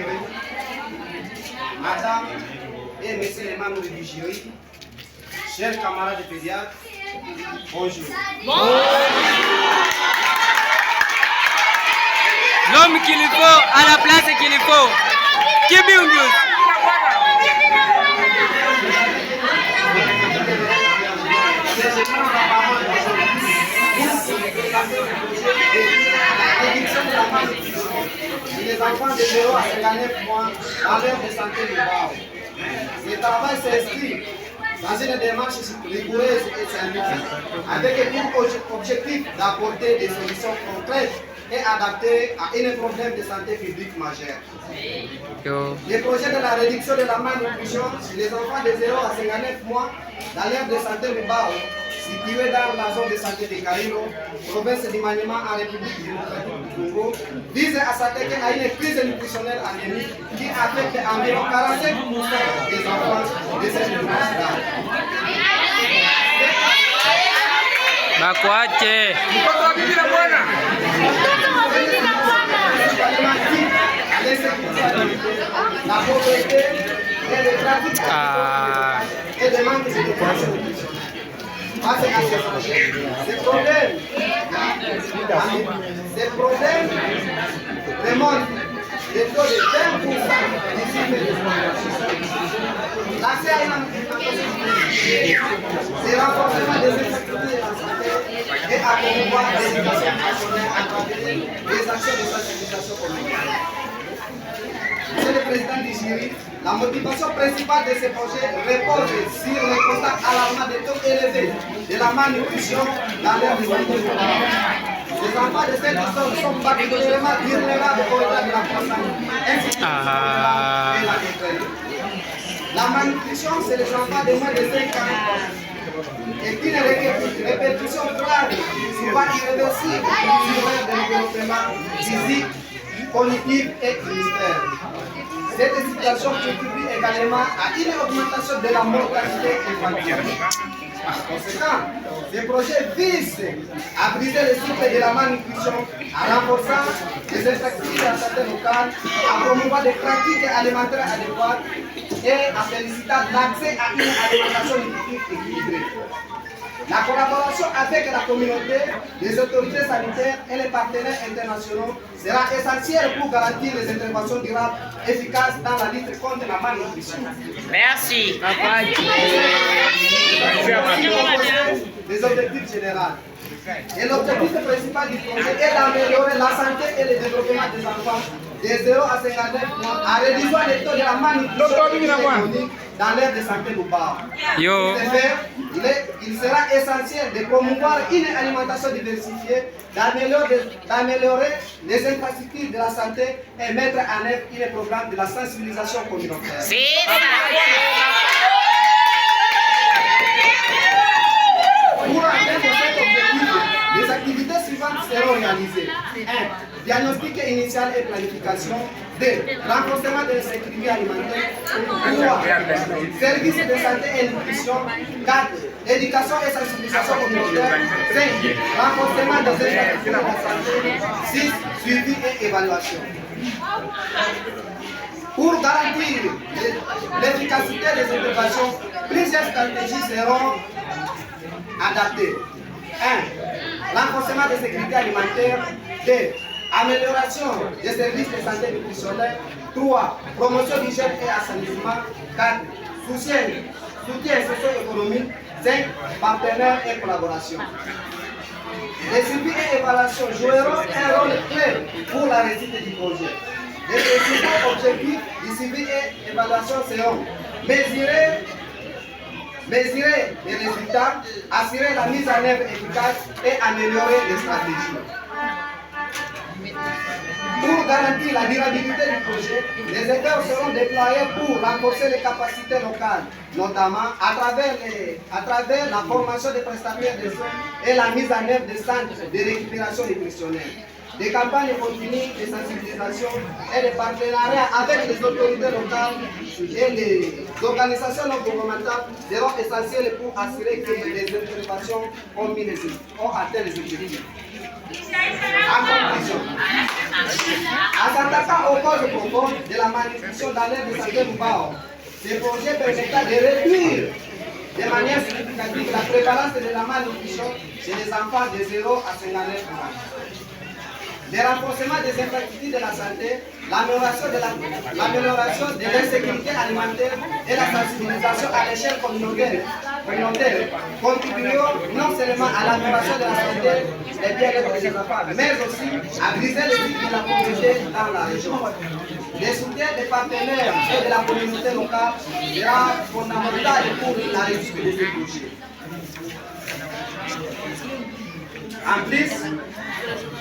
jury, madame et messieurs les membres du jury, chers camarades de pédiatres, bonjour. L'homme qu'il faut à la place qu'il faut. Kibiungus. Les enfants de 0 à 59 mois dans l'ère de santé du bas. Ce travail s'inscrit dans une démarche rigoureuse et scientifique, avec pour objectif d'apporter des solutions concrètes et adaptées à un problème de santé publique majeur. Les projets de la réduction de la malnutrition chez les enfants de 0 à 59 mois dans l'ère de santé du Bao, située dans la zone de santé de Caïro, province du Maniema en République démocratique du Congo, vise à s'attaquer à une crise nutritionnelle endémique qui affecte environ 45% des enfants de cette tranche. Bakwache. La pauvreté et les pratiques et des manques d'éducation nutritionnelle. Face à ces problèmes remontent des taux de 20% d'ici 2020. L'accès à une alimentation, c'est le renforcement des infrastructures de la santé et à promouvoir l'éducation nationale à travers les actions de sensibilisation communautaire. Monsieur le Président du jury, la motivation principale de ces projets repose sur le constat alarmant des taux élevés de la malnutrition dans l'ère de santé rurale. Les enfants de cette zone sont particulièrement vulnérables au état de la croissance ainsi que et la détresse. La malnutrition, c'est les enfants de moins de 5 ans et une répercussion grave, souvent irréversible sur leur développement physique, cognitif et cristal. Cette situation contribue également à une augmentation de la mortalité infantile. Par conséquent, ces projets visent à briser le cycle de la malnutrition, en renforçant les infrastructures de la santé locale, à promouvoir des pratiques alimentaires adéquates et à féliciter l'accès à une alimentation nutritive équilibrée. La collaboration avec la communauté, les autorités sanitaires et les partenaires internationaux sera essentielle pour garantir les interventions durables efficaces dans la lutte contre la malnutrition. Merci. Les objectifs généraux. Et l'objectif principal du projet est d'améliorer la santé et le développement des enfants de 0 à 59 mois en réduisant les taux de la malnutrition chronique dans l'ère de santé globale. Il sera essentiel de promouvoir une alimentation diversifiée, d'améliorer les infrastructures de la santé et mettre en œuvre un programme de la sensibilisation communautaire. Pour atteindre cet objectif, les activités suivantes seront réalisées. 1. Diagnostic initial et planification. 2. Renforcement de la sécurité alimentaire. 3. Services de santé et nutrition. 4. Éducation et sensibilisation communautaire. 5. Renforcement des infrastructures de la santé. 6. Suivi et évaluation. Pour garantir l'efficacité des interventions, plusieurs stratégies seront adaptées. 1. Renforcement de sécurité alimentaire. 2. Amélioration des services de santé nutritionnelle. 3. Promotion d'hygiène et assainissement. 4. Soutien socio-économique. 5. Partenaires et collaboration. Les suivis et évaluations joueront un rôle clé pour la réussite du projet. Les principaux objectifs du suivi et évaluation seront mesurer les résultats, assurer la mise en œuvre efficace et améliorer les stratégies. Pour garantir la durabilité du projet, les efforts seront déployés pour renforcer les capacités locales, notamment à travers la formation des prestataires de soins et la mise en œuvre des centres de récupération nutritionnelle. Des campagnes continues de sensibilisation et de partenariats avec les autorités locales et les organisations non gouvernementales seront essentielles pour assurer que les interventions communes ont atteint les objectifs. En conclusion, en s'attaquant aux causes profondes de la malnutrition dans l'aire de santé Moubao, ce projet permettra de réduire de manière significative la prévalence de la malnutrition chez les enfants de 0 à 59 ans. Le renforcement des infrastructures de la santé, l'amélioration de l'insécurité alimentaire et la sensibilisation à l'échelle communautaire contribueront non seulement à l'amélioration de la santé et bien-être des enfants, mais aussi à briser les cycles de la pauvreté dans la région. Le soutien des partenaires et de la communauté locale sera fondamental pour la réussite de ce projet. En plus,